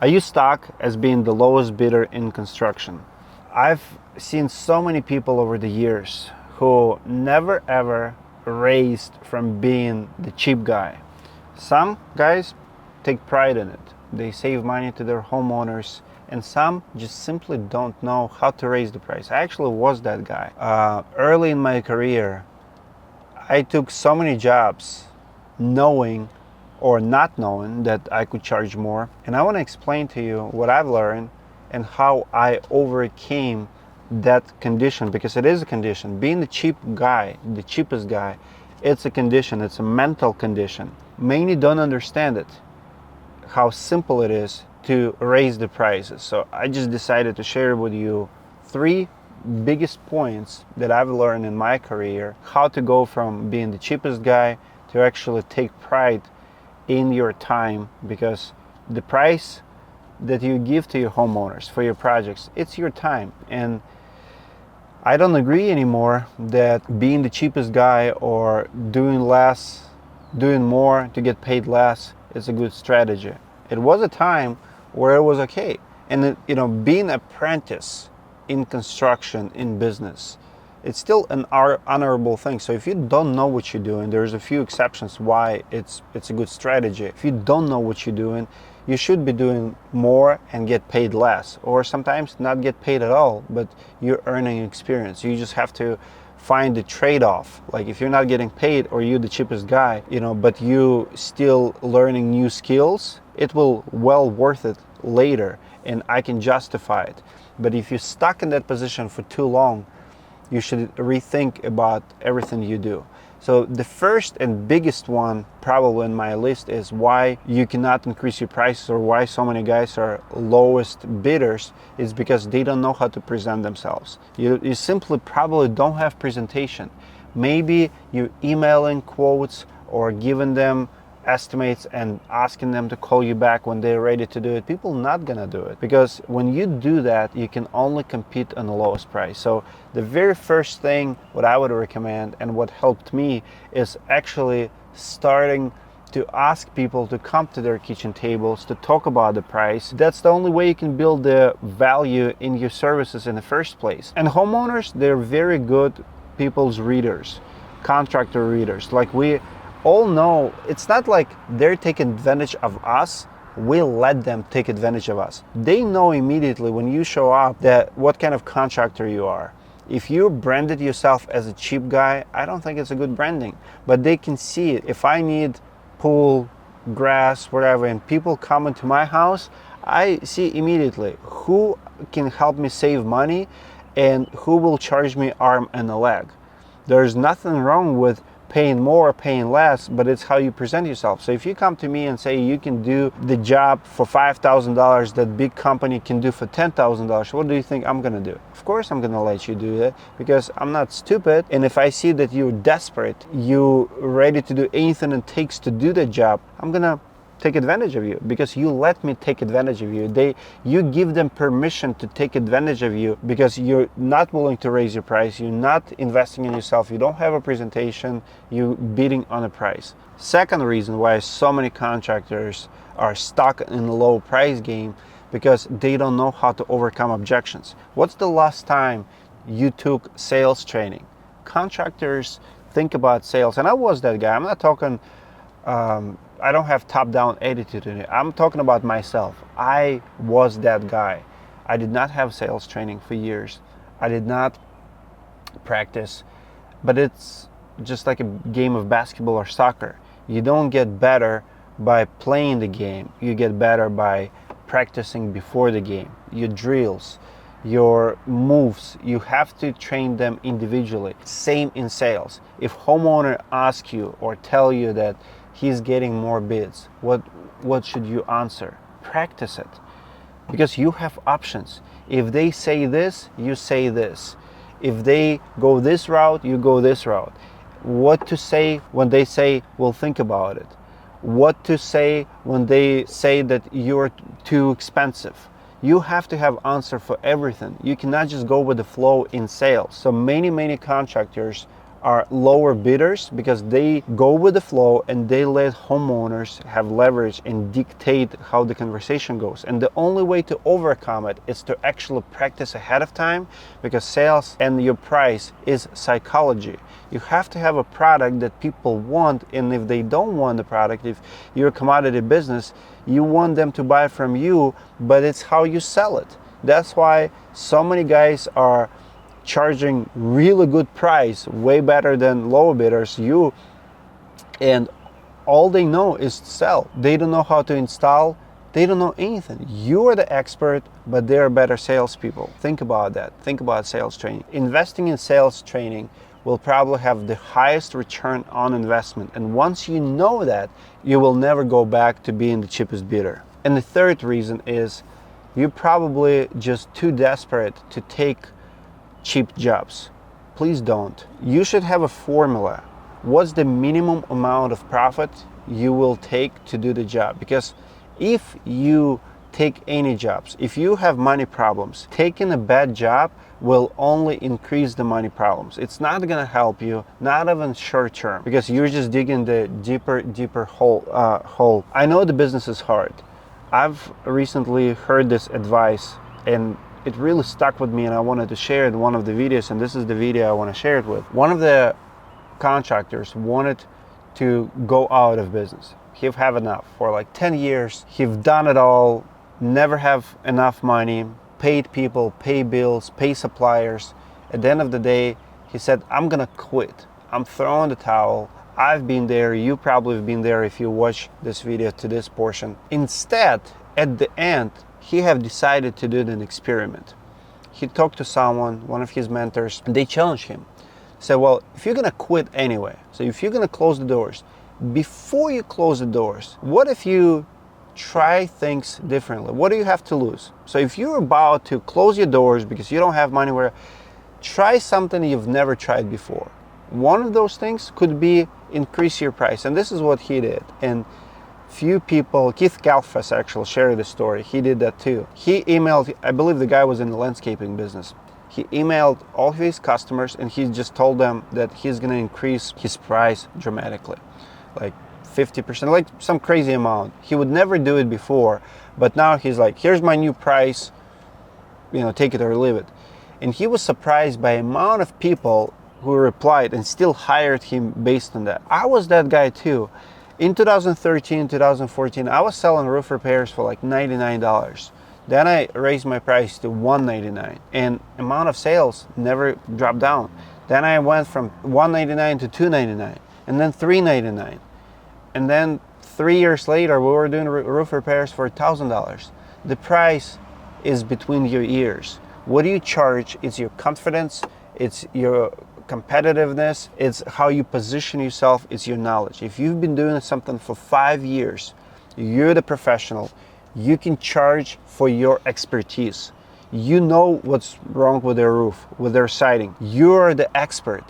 Are you stuck as being the lowest bidder in construction? I've seen so many people over the years who never ever raised from being the cheap guy. Some guys take pride in it. They save money to their homeowners, and some just simply don't know how to raise the price. I actually was that guy. Early in my career, I took so many jobs knowing or not knowing that I could charge more. And I want to explain to you what I've learned and how I overcame that condition, because it is a condition. Being the cheap guy, the cheapest guy, it's a condition, it's a mental condition. Many don't understand it, how simple it is to raise the prices. So I just decided to share with you 3 biggest points that I've learned in my career, how to go from being the cheapest guy to actually take pride in your time, because the price that you give to your homeowners for your projects, it's your time. And I don't agree anymore that being the cheapest guy or doing less, doing more to get paid less is a good strategy. It was a time where it was okay. And being an apprentice in construction, in business, it's still an honorable thing. So if you don't know what you're doing, there's a few exceptions why it's a good strategy. If you don't know what you're doing, you should be doing more and get paid less, or sometimes not get paid at all, but you're earning experience. You just have to find the trade-off. Like if you're not getting paid or you're the cheapest guy, but you still learning new skills, it will well worth it later, and I can justify it. But if you're stuck in that position for too long, you should rethink about everything you do. So the first and biggest one probably in my list is why you cannot increase your prices, or why so many guys are lowest bidders, is because they don't know how to present themselves. You simply probably don't have presentation. Maybe you're emailing quotes or giving them estimates and asking them to call you back when they're ready to do it. People not gonna do it, because when you do that, you can only compete on the lowest price. So the very first thing what I would recommend, and what helped me, is actually starting to ask people to come to their kitchen tables to talk about the price. That's the only way you can build the value in your services in the first place. And homeowners, they're very good people's readers, contractor readers. Like we all know, it's not like they're taking advantage of us, we let them take advantage of us. They know immediately when you show up that what kind of contractor you are. If you branded yourself as a cheap guy, I don't think it's a good branding, but they can see it. If I need pool, grass, whatever, and people come into my house, I see immediately who can help me save money and who will charge me arm and a leg. There's nothing wrong with paying more, paying less, but it's how you present yourself. So if you come to me and say you can do the job for $5,000 that big company can do for $10,000, what do you think I'm gonna do? Of course I'm gonna let you do that, because I'm not stupid. And if I see that you're desperate, you're ready to do anything it takes to do the job, I'm gonna take advantage of you, because you let me take advantage of you. You give them permission to take advantage of you, because you're not willing to raise your price, you're not investing in yourself, you don't have a presentation, you're bidding on a price. Second reason why so many contractors are stuck in the low price game, because they don't know how to overcome objections. What's the last time you took sales training? Contractors think about sales, and I was that guy. I'm not talking I don't have top-down attitude in it. I'm talking about myself. I was that guy. I did not have sales training for years. I did not practice, but it's just like a game of basketball or soccer. You don't get better by playing the game. You get better by practicing before the game. Your drills, your moves, you have to train them individually. Same in sales. If homeowner asks you or tell you that he's getting more bids, what should you answer? Practice it, because you have options. If they say this, you say this. If they go this route, you go this route. What to say when they say, well, think about it. What to say when they say that you're too expensive. You have to have answer for everything. You cannot just go with the flow in sales. So many contractors are lower bidders because they go with the flow and they let homeowners have leverage and dictate how the conversation goes. And the only way to overcome it is to actually practice ahead of time, because sales and your price is psychology. You have to have a product that people want, and if they don't want the product, if you're a commodity business, you want them to buy from you, but it's how you sell it. That's why so many guys are charging really good price, way better than lower bidders, and all they know is to sell. They don't know how to install. They don't know anything. You are the expert, but they're better salespeople. Think about that. Think about sales training. Investing in sales training will probably have the highest return on investment. And once you know that, you will never go back to being the cheapest bidder. And the third reason is you're probably just too desperate to take cheap jobs. Please don't. You should have a formula. What's the minimum amount of profit you will take to do the job? Because if you take any jobs, if you have money problems, taking a bad job will only increase the money problems. It's not gonna help you, not even short term, because you're just digging the deeper hole. I know the business is hard. I've recently heard this advice and it really stuck with me, and I wanted to share it in one of the videos, and this is the video I want to share it with. One of the contractors wanted to go out of business. He've had enough for like 10 years. He've done it all, never have enough money, paid people, pay bills, pay suppliers. At the end of the day, he said, I'm gonna quit. I'm throwing the towel. I've been there. You probably have been there if you watch this video to this portion. Instead, at the end, he have decided to do an experiment. He talked to someone, one of his mentors, and they challenged him. Said, well, if you're gonna quit anyway, so if you're gonna close the doors, before you close the doors, what if you try things differently? What do you have to lose? So if you're about to close your doors because you don't have money, try something you've never tried before. One of those things could be increase your price, and this is what he did. And few people, Keith Kalfas actually shared the story. He did that too. He emailed, I believe the guy was in the landscaping business. He emailed all of his customers and he just told them that he's gonna increase his price dramatically, like 50%, like some crazy amount. He would never do it before, but now he's like, here's my new price, take it or leave it. And he was surprised by the amount of people who replied and still hired him based on that. I was that guy too. In 2013, 2014, I was selling roof repairs for like $99. Then I raised my price to $199, and amount of sales never dropped down. Then I went from $199 to $299, and then $399. And then 3 years later, we were doing roof repairs for $1,000. The price is between your ears. What do you charge? It's your confidence, it's your competitiveness, it's how you position yourself, it's your knowledge. If you've been doing something for 5 years, you're the professional, you can charge for your expertise. You know what's wrong with their roof, with their siding. You're the expert,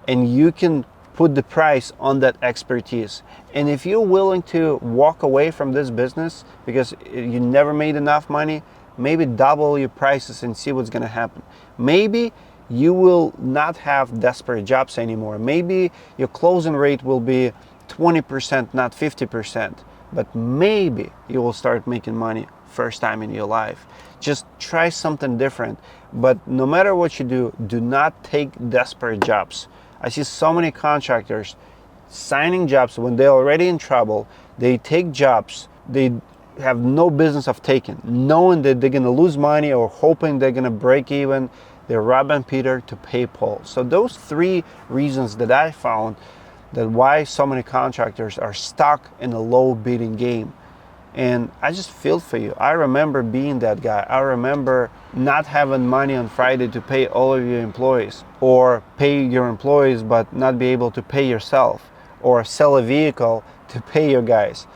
and you can put the price on that expertise. And if you're willing to walk away from this business because you never made enough money, maybe double your prices and see what's gonna happen. Maybe you will not have desperate jobs anymore. Maybe your closing rate will be 20%, not 50%, but maybe you will start making money first time in your life. Just try something different. But no matter what you do, do not take desperate jobs. I see so many contractors signing jobs when they're already in trouble. They take jobs they have no business of taking, knowing that they're gonna lose money or hoping they're gonna break even. They're robbing Peter to pay Paul. So those 3 reasons that I found that why so many contractors are stuck in a low bidding game. And I just feel for you. I remember being that guy. I remember not having money on Friday to pay all of your employees, or pay your employees but not be able to pay yourself, or sell a vehicle to pay your guys.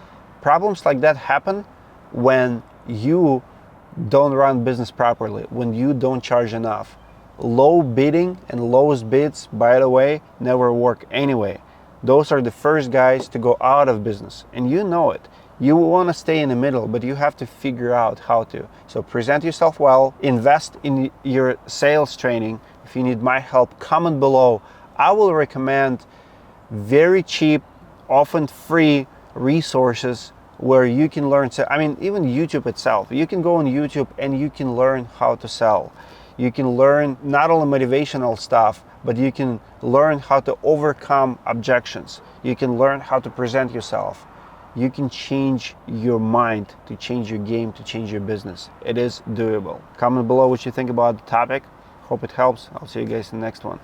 Problems like that happen when you don't run business properly, when you don't charge enough. Low bidding and lowest bids, by the way, never work anyway. Those are the first guys to go out of business, and you know it. You want to stay in the middle, but you have to figure out how to. So present yourself well, invest in your sales training. If you need my help, comment below. I will recommend very cheap, often free resources where you can learn. I mean, even YouTube itself, you can go on YouTube and you can learn how to sell. You can learn not only motivational stuff, but you can learn how to overcome objections. You can learn how to present yourself. You can change your mind, to change your game, to change your business. It is doable. Comment below what you think about the topic. Hope it helps. I'll see you guys in the next one.